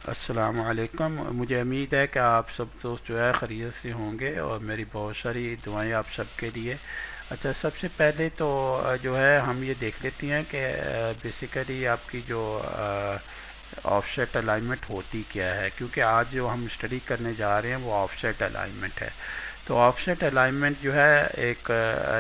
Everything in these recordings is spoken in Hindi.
अस्सलाम वालेकुम। मुझे उम्मीद है कि आप सब दोस्त जो है खैरियत से होंगे और मेरी बहुत सारी दुआएं आप सबके लिए। अच्छा, सबसे पहले तो जो है हम ये देख लेते हैं कि बेसिकली आपकी जो ऑफसेट अलाइनमेंट होती क्या है, क्योंकि आज जो हम स्टडी करने जा रहे हैं वो ऑफसेट अलाइनमेंट है। तो ऑफसेट अलाइनमेंट जो है एक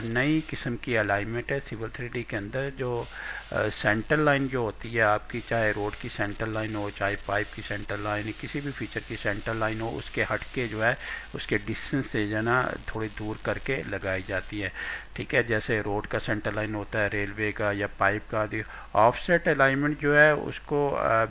नई किस्म की अलाइनमेंट है सिविल 3D के अंदर। जो सेंटर लाइन जो होती है आपकी, चाहे रोड की सेंटर लाइन हो, चाहे पाइप की सेंटर लाइन, किसी भी फीचर की सेंटर लाइन हो, उसके हटके जो है उसके डिस्टेंस से जो है ना थोड़ी दूर करके लगाई जाती है। ठीक है, जैसे रोड का सेंटर लाइन होता है, रेलवे का या पाइप का। ऑफसेट अलाइनमेंट जो है उसको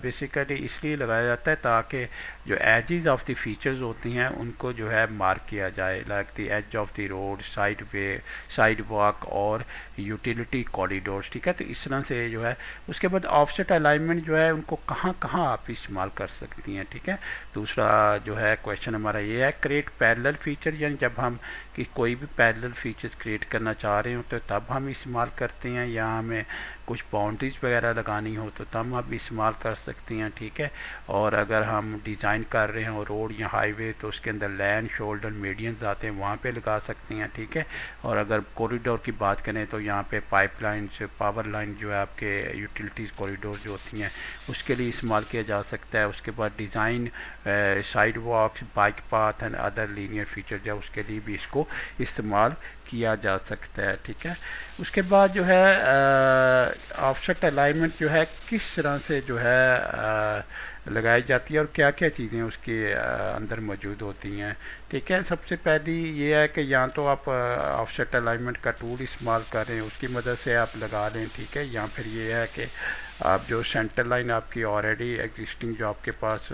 बेसिकली इसलिए लगाया जाता है ताकि जो एजेस ऑफ द फीचर्स होती हैं उनको जो है मार्क किया जाए, like the edge of the road, side way, sidewalk और यूटिलिटी कॉरिडोर्स। ठीक है, तो इस तरह से जो है उसके बाद ऑफसेट अलाइनमेंट जो है उनको कहाँ कहाँ आप इस्तेमाल कर सकती हैं। ठीक है, दूसरा जो है क्वेश्चन हमारा ये है, क्रिएट पैरेलल फीचर, यानी जब हम कि कोई भी पैरेलल फीचर्स क्रिएट करना चाह रहे हो तो तब हम इस्तेमाल करते हैं, या हमें कुछ बाउंड्रीज वगैरह लगानी हो तो तब हम इस्तेमाल कर सकते हैं। ठीक है, और अगर हम डिज़ाइन कर रहे हो रोड या हाईवे तो उसके अंदर लैंड, शोल्डर, मीडियंस आते हैं, वहाँ पे लगा सकते हैं। ठीक है, और अगर कॉरिडोर की बात करें तो यहाँ पे पाइपलाइन से पावर लाइन जो है आपके यूटिलिटीज़ कॉरिडोर जो होती हैं उसके लिए इस्तेमाल किया जा सकता है। उसके बाद design, sidewalks, bike path and other linear feature जो उसके लिए भी इसको इस्तेमाल किया जा सकता है। ठीक है, उसके बाद जो है ऑफसेट अलाइनमेंट जो है किस तरह से जो है लगाई जाती है और क्या क्या चीज़ें उसके अंदर मौजूद होती हैं। ठीक है, सबसे पहली ये है कि या तो आप ऑफसेट अलाइनमेंट का टूल इस्तेमाल कर रहे हैं, उसकी मदद से आप लगा लें। ठीक है, या फिर ये है कि आप जो सेंटर लाइन आपकी ऑलरेडी एग्जिस्टिंग जो आपके पास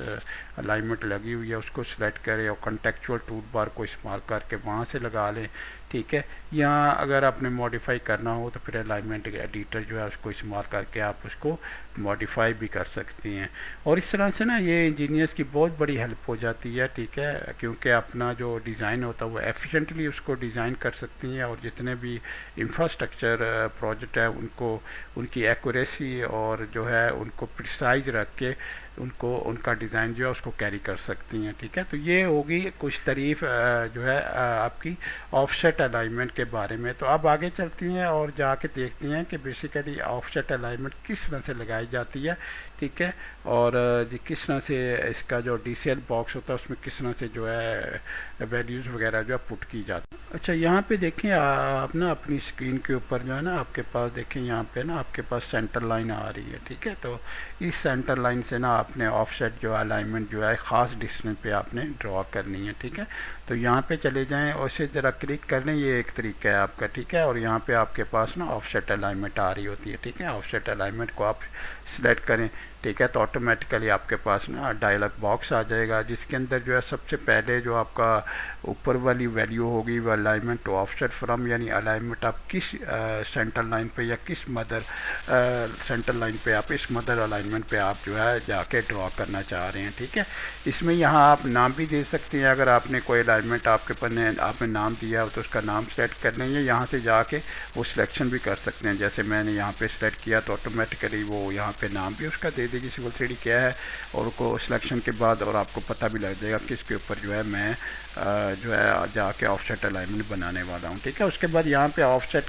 अलाइनमेंट लगी हुई है उसको सिलेक्ट करें और कॉन्टेक्चुअल टूल बार को इस्तेमाल करके वहाँ से लगा लें। ठीक है, या अगर आपने मॉडिफाई करना हो तो फिर अलाइनमेंट एडिटर जो है उसको इस्तेमाल करके आप उसको मॉडिफाई भी कर सकती हैं। और इस तरह से ना ये इंजीनियर्स की बहुत बड़ी हेल्प हो जाती है। ठीक है, क्योंकि अपना जो डिज़ाइन होता है वो एफिशिएंटली उसको डिज़ाइन कर सकती हैं, और जितने भी इंफ्रास्ट्रक्चर प्रोजेक्ट है उनको उनकी एक्यूरेसी और जो है उनको प्रिसाइज रख के उनको उनका डिज़ाइन जो है उसको कैरी कर सकती हैं। ठीक है, तो ये होगी कुछ तारीफ जो है आपकी ऑफसेट अलाइनमेंट के बारे में। तो अब आगे चलती हैं और जाके देखती हैं कि बेसिकली ऑफसेट अलाइनमेंट किस तरह से लगाई जाती है। ठीक है, और किस तरह से इसका जो DCL बॉक्स होता है उसमें किस तरह से जो है वैल्यूज़ वगैरह जो है पुट की जाती है। अच्छा, यहाँ पे देखें आप ना अपनी स्क्रीन के ऊपर जो है ना आपके पास देखें यहाँ पे ना आपके पास सेंटर लाइन आ रही है। ठीक है, तो इस सेंटर लाइन से ना आपने ऑफसेट जो अलाइनमेंट जो है ख़ास डिस्टेंस पे आपने ड्रॉ करनी है। ठीक है, तो यहाँ पे चले जाएं और इसे ज़रा क्लिक कर लें, ये एक तरीका है आपका। ठीक है, और यहाँ पे आपके पास ना ऑफसेट अलाइनमेंट आ रही होती है। ठीक है, ऑफसेट अलाइनमेंट को आप सिलेक्ट करें। ठीक है, तो ऑटोमेटिकली आपके पास ना डायलॉग बॉक्स आ जाएगा जिसके अंदर जो है सबसे पहले जो आपका ऊपर वाली वैल्यू होगी वो अलाइनमेंट टू ऑफसेट फ्रॉम, यानी अलाइनमेंट आप किस सेंटर लाइन पे या किस मदर सेंटर लाइन पे आप इस मदर अलाइनमेंट पे आप जो है जाके ड्रॉ करना चाह रहे हैं। ठीक है, इसमें यहाँ आप नाम भी दे सकते हैं, अगर आपने कोई अलाइनमेंट आपके पन्ने आपने नाम दिया तो उसका नाम सेलेक्ट कर लेंगे, यहाँ से जाके वो सिलेक्शन भी कर सकते हैं। जैसे मैंने यहाँ पे सेलेक्ट किया तो ऑटोमेटिकली वो यहाँ पे नाम भी उसका दे देगी सिविल 3D क्या है, और उसको सिलेक्शन के बाद और आपको पता भी लग जाएगा किसके ऊपर जो है मैं जो है जाके ऑफसेट अलाइनमेंट बनाने वाला हूँ। ठीक है, उसके बाद यहाँ पे ऑफसेट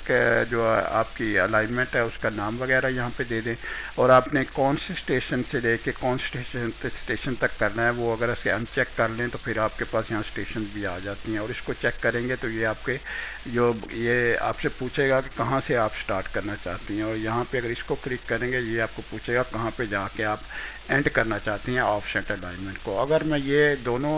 जो आपकी अलाइनमेंट है उसका नाम वगैरह यहाँ पे दे दें, और आपने कौन से स्टेशन से लेके कौन से स्टेशन तक करना है वो अगर इसे अनचेक कर लें तो फिर आपके पास यहाँ स्टेशन भी आ जाती हैं, और इसको चेक करेंगे तो ये आपके जो ये आपसे पूछेगा कि कहाँ से आप स्टार्ट करना चाहती हैं, और यहाँ पे अगर इसको क्लिक करेंगे ये आपको पूछेगा कहाँ पे जाके आप एंड करना चाहती हैं ऑफसेट अलाइनमेंट को। अगर मैं ये दोनों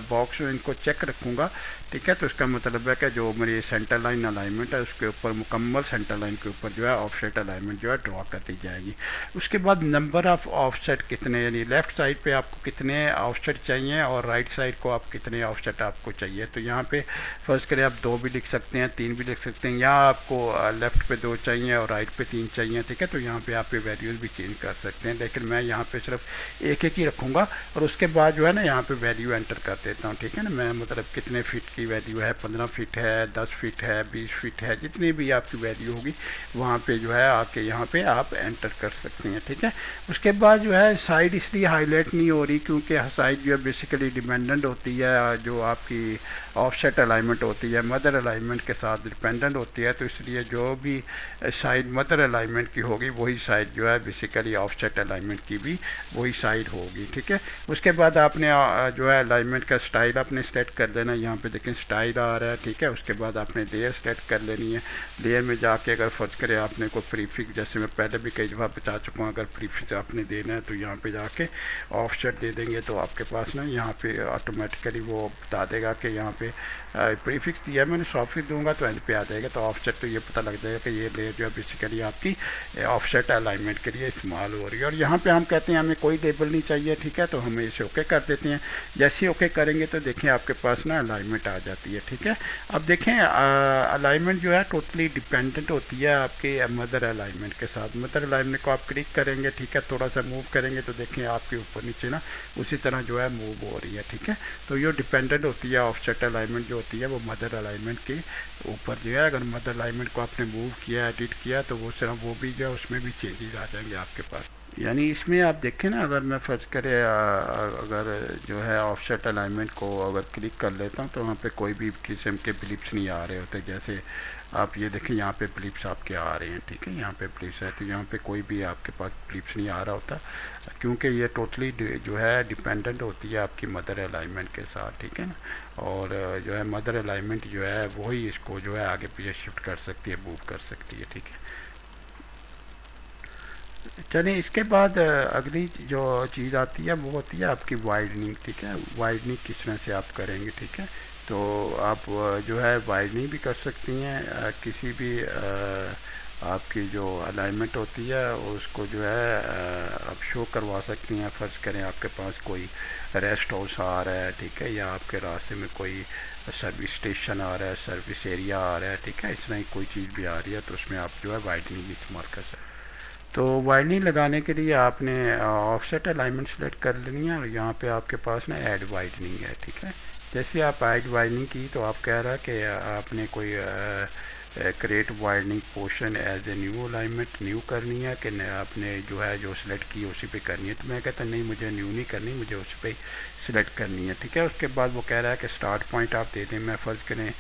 बॉक्स में इनको चेक रखूँगा, ठीक है, तो इसका मतलब है कि जो मेरी सेंटर लाइन अलाइनमेंट है उसके ऊपर मुकम्मल सेंटर लाइन के ऊपर जो है ऑफसेट अलाइनमेंट जो है ड्रॉ कर दी जाएगी। उसके बाद नंबर ऑफ़ ऑफसेट कितने, यानी लेफ़्ट साइड पे आपको कितने ऑफसेट चाहिए और राइट साइड को आप कितने ऑफसेट आपको चाहिए। तो यहाँ पे फर्स्ट करें आप 2 भी लिख सकते हैं, 3 भी लिख सकते हैं, या आपको लेफ़्ट पे 2 चाहिए और राइट पे 3 चाहिए। ठीक है, तो यहाँ पे आप वैल्यूज़ भी चेंज कर सकते हैं, लेकिन मैं यहाँ पे सिर्फ एक ही रखूँगा और उसके बाद जो है ना यहाँ पे वैल्यू एंटर कर देता हूँ। ठीक है ना, मैं मतलब कितने फीट की वैल्यू है, 15 फीट है, 10 फीट है, 20 फीट है, जितनी भी आपकी वैल्यू होगी वहाँ पे जो है आके यहाँ पे आप एंटर कर सकते हैं, ठीक है। उसके बाद जो है साइड इसलिए हाईलाइट नहीं हो रही क्योंकि साइड जो है बेसिकली डिपेंडेंट होती है, जो आपकी ऑफसेट अलाइनमेंट होती है मदर अलाइनमेंट के साथ डिपेंडेंट होती है, तो इसलिए जो भी साइड मदर अलाइनमेंट की होगी वही साइड जो है बेसिकली ऑफसेट अलाइनमेंट की भी वही साइड होगी, ठीक है। उसके बाद आपने जो है अलाइनमेंट का स्टाइल आपने सेलेक्ट कर लेना, यहाँ पे देखें स्टाइल आ रहा है, ठीक है। उसके बाद आपने लेयर सेलेक्ट कर लेनी है। लेयर में जाके अगर फर्ज करें आपने कोई प्रीफिक्स, जैसे मैं पहले भी कई दफ़ा बता चुका हूँ, अगर प्रीफिक्स आपने देना है तो यहाँ पे जाके ऑफसेट दे देंगे तो आपके पास ना यहाँ पे ऑटोमेटिकली वो बता देगा कि यहाँ पे प्रीफिक्स दिया मैंने, सॉफ्टवेयर दूंगा तो एंड पे आ जाएगा, तो ऑफसेट तो ये पता लग जाएगा कि ये लेयर जो है बेसिकली आपकी ऑफसेट अलाइनमेंट के लिए इस्तेमाल हो रही है। और यहाँ पे हम कहते हैं हमें कोई लेबल नहीं चाहिए, ठीक है, तो हम इसे ओके कर देते हैं। जैसे ओके करेंगे तो देखें आपके पास ना अलाइनमेंट आ जाती है, ठीक है। अब देखें अलाइनमेंट जो है टोटली डिपेंडेंट होती है आपके मदर अलाइनमेंट के साथ। मदर अलाइनमेंट को आप क्लिक करेंगे, ठीक है, थोड़ा सा मूव करेंगे तो देखें आपके ऊपर नीचे ना उसी तरह जो है मूव हो रही है, ठीक है। तो ये डिपेंडेंट होती है ऑफसेट अलाइनमेंट जो होती है वो मदर अलाइनमेंट के ऊपर जो है। अगर मदर अलाइनमेंट को आपने मूव किया, एडिट किया, तो वो भी जो है उसमें भी चेंजेस आ जाएंगे आपके पास। यानी इसमें आप देखें ना, अगर मैं फर्ज करे अगर जो है ऑफसेट अलाइनमेंट को अगर क्लिक कर लेता हूँ तो वहाँ पे कोई भी किस्म के ब्लिप्स नहीं आ रहे होते। जैसे आप ये देखें यहाँ पे ब्लिप्स आपके आ रहे हैं, ठीक है, यहाँ पे ब्लिप्स है, तो यहाँ पे कोई भी आपके पास ब्लिप्स नहीं आ रहा होता क्योंकि ये टोटली जो है डिपेंडेंट होती है आपकी मदर अलाइनमेंट के साथ, ठीक है ना। और जो है मदर अलाइनमेंट जो है वही इसको जो है आगे पीछे शिफ्ट कर सकती है, मूव कर सकती है, ठीक है। चलिए इसके बाद अगली जो चीज़ आती है वो होती है आपकी वाइडनिंग, ठीक है। वाइडनिंग किस तरह से आप करेंगे, ठीक है। तो आप जो है वाइडनिंग भी कर सकती हैं किसी भी आपकी जो अलाइनमेंट होती है उसको जो है आप शो करवा सकती हैं। फ़र्ज़ करें आपके पास कोई रेस्ट हाउस आ रहा है, ठीक है, या आपके रास्ते में कोई सर्विस स्टेशन आ रहा है, सर्विस एरिया आ रहा है, ठीक है, इस तरह की कोई चीज़ भी आ रही है तो उसमें आप जो है वाइडनिंग इस्तेमाल कर सकते हैं। तो वाइडनिंग लगाने के लिए आपने ऑफसेट अलाइनमेंट सेलेक्ट कर लेनी है और यहाँ पे आपके पास ना ऐड वाइडनिंग है, ठीक है। जैसे आप ऐड वाइडनिंग की तो आप कह रहा है कि आपने कोई create widening portion as a new alignment new करनी है कि आपने जो है जो सिलेक्ट की उसी पे करनी है। तो मैं कहता नहीं, मुझे न्यू नहीं करनी, मुझे उस पर सिलेक्ट करनी है, ठीक है। उसके बाद वो कह रहा है कि स्टार्ट पॉइंट आप दे दें। मैं फ़र्ज़ करें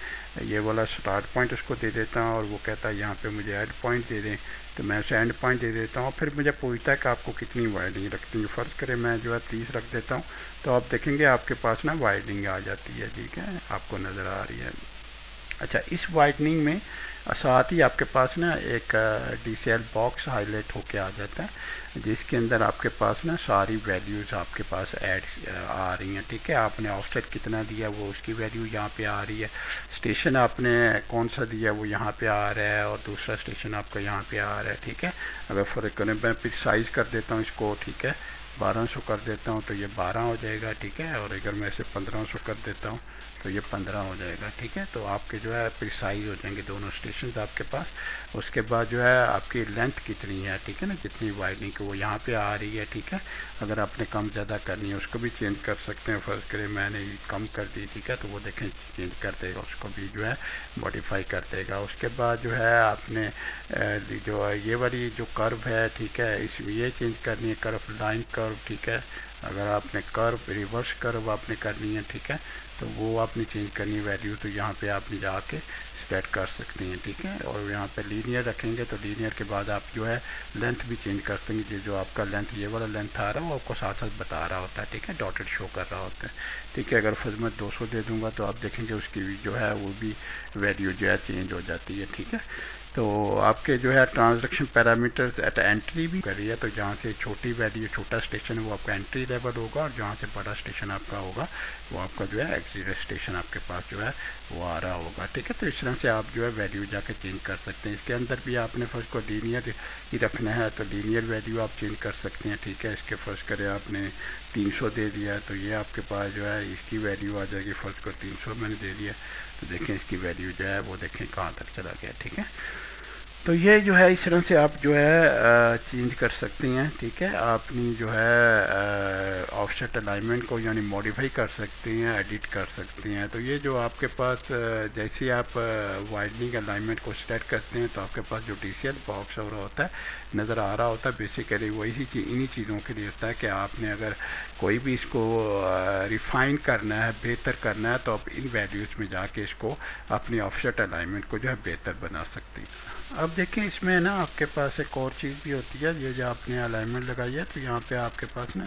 ये वाला स्टार्ट पॉइंट उसको दे देता हूँ और वो कहता है यहाँ पे मुझे एंड पॉइंट दे दें, तो मैं उसे एंड पॉइंट दे देता हूँ। फिर मुझे पूछता है कि आपको कितनी वाइडनिंग रखनी है। फ़र्ज़ करें मैं जो है 30 रख देता हूँ, तो आप देखेंगे आपके पास ना वाइडनिंग आ जाती है, ठीक है, आपको नज़र आ रही है। अच्छा, इस वाइडनिंग में साथ ही आपके पास ना एक DCL बॉक्स हाईलाइट होके आ जाता है जिसके अंदर आपके पास ना सारी वैल्यूज़ आपके पास ऐड आ रही हैं, ठीक है। आपने ऑफसेट कितना दिया वो उसकी वैल्यू यहाँ पे आ रही है, स्टेशन आपने कौन सा दिया वो यहाँ पे आ रहा है और दूसरा स्टेशन आपका यहाँ पे आ रहा है, ठीक है। अगर फ़र्क करें मैं फिर साइज़ कर देता हूँ इसको, ठीक है, 1200 कर देता हूँ तो ये 12 हो जाएगा, ठीक है। और अगर मैं इसे 1500 कर देता हूँ तो ये 15 हो जाएगा, ठीक है। तो आपके जो है प्रिसाइज हो जाएंगे दोनों स्टेशन आपके पास। उसके बाद जो है आपकी लेंथ कितनी है, ठीक है ना, जितनी वाइडनिंग वो यहाँ पे आ रही है, ठीक है। अगर आपने कम ज़्यादा करनी है उसको भी चेंज कर सकते हैं। फ़र्ज़ करें मैंने कम कर दी, ठीक है, तो वो देखें चेंज कर देगा, उसको भी जो है मॉडिफाई कर देगा। उसके बाद जो है आपने जो ये वाली जो कर्व है, ठीक है, इसमें ये चेंज करनी है, कर्व लाइन कर्व, ठीक है। अगर आपने कर्व रिवर्स कर्व आपने करनी है, ठीक है, तो वो आपने चेंज करनी है वैल्यू, तो यहाँ पे आपने जाके सेट कर सकते हैं, ठीक है। और यहाँ पे लीनियर रखेंगे तो लीनियर के बाद आप जो है लेंथ भी चेंज कर देंगे। जो आपका लेंथ ये वाला लेंथ आ रहा है वो आपको साथ साथ बता रहा होता है, ठीक है, डॉटेड शो कर रहा होता है, ठीक है। अगर फिर मैं 200 दे दूँगा तो आप देखेंगे उसकी जो है वो भी वैल्यू जो है चेंज हो जाती है, ठीक है। तो आपके जो है ट्रांजैक्शन पैरामीटर्स एट एंट्री भी कर रही है, तो जहाँ से छोटी वैल्यू छोटा स्टेशन है वो आपका एंट्री लेवल होगा और जहाँ से बड़ा स्टेशन आपका होगा वो आपका जो है एग्जिट स्टेशन आपके पास जो है वो आ रहा होगा, ठीक है। तो इस तरह से आप जो है वैल्यू जाके चेंज कर सकते हैं। इसके अंदर भी आपने फर्स्ट को लीनियर ही रखना है तो लीनियर वैल्यू आप चेंज कर सकते हैं, ठीक है। इसके फर्स्ट करें आपने 300 दे दिया तो ये आपके पास जो है इसकी वैल्यू आ जाएगी। फर्स्ट को 300 मैंने दे दिया तो देखें इसकी वैल्यू जो है वो देखें कहाँ तक चला गया, ठीक है। तो ये जो है इस तरह से आप जो है चेंज कर सकते हैं, ठीक है। अपनी जो है ऑफसेट अलाइनमेंट को यानी मॉडिफाई कर सकते हैं, एडिट कर सकते हैं। तो ये जो आपके पास जैसे आप वाइडनिंग अलाइनमेंट को सेलेक्ट करते हैं तो आपके पास जो DCL बॉक्स और होता है नज़र आ रहा होता है, बेसिकली वही इन्हीं चीज़ों के लिए होता है कि आपने अगर कोई भी इसको रिफ़ाइन करना है, बेहतर करना है, तो आप इन वैल्यूज़ में जाके इसको अपनी ऑफसेट अलाइनमेंट को जो है बेहतर बना सकते हैं। अब देखें इसमें ना आपके पास एक और चीज़ भी होती है, ये जो आपने अलाइनमेंट लगाई है तो यहाँ पे आपके पास ना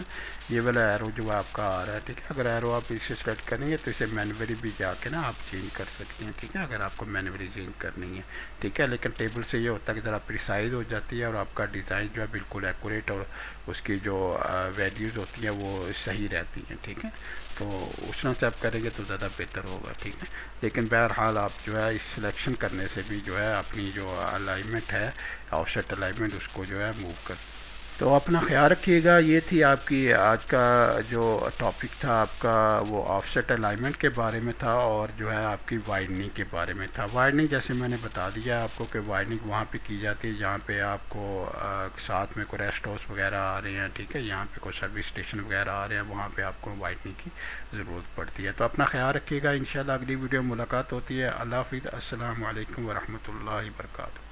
ये वाला एरो जो आपका आ रहा है, ठीक है। अगर एरो आप इसे सेलेक्ट करेंगे तो इसे मैनुअली भी जाके ना आप चेंज कर सकते हैं, ठीक है, अगर आपको मैनुअली चेंज करनी है, ठीक है। लेकिन टेबल से ये होता है कि ज़रा प्रिसाइज हो जाती है और आपका डिज़ाइन जो है बिल्कुल एक्यूरेट और उसकी जो वैल्यूज़ होती हैं वो सही रहती हैं, ठीक है। तो उस तरह से आप करेंगे तो ज़्यादा बेहतर होगा, ठीक है। लेकिन बहरहाल आप जो है इस सिलेक्शन करने से भी जो है अपनी जो अलाइनमेंट है, ऑफसेट अलाइनमेंट, उसको जो है मूव कर। तो अपना ख्याल रखिएगा। ये थी आपकी आज का जो टॉपिक था आपका, वो ऑफसेट अलाइनमेंट के बारे में था और जो है आपकी वाइडनिंग के बारे में था। वाइडनिंग जैसे मैंने बता दिया आपको कि वाइडनिंग वहाँ पे की जाती है जहाँ पे आपको साथ में कोई रेस्ट हाउस वगैरह आ रहे हैं, ठीक है, यहाँ पे कोई सर्विस स्टेशन वगैरह आ रहे हैं, वहाँ पे आपको वाइडनिंग की ज़रूरत पड़ती है। तो अपना ख्याल रखिएगा। इंशाल्लाह अगली वीडियो में मुलाकात होती है। अल्लाह हाफ़िज़। अस्सलामु अलैकुम वरहमतुल्लाहि वबरकातुहू।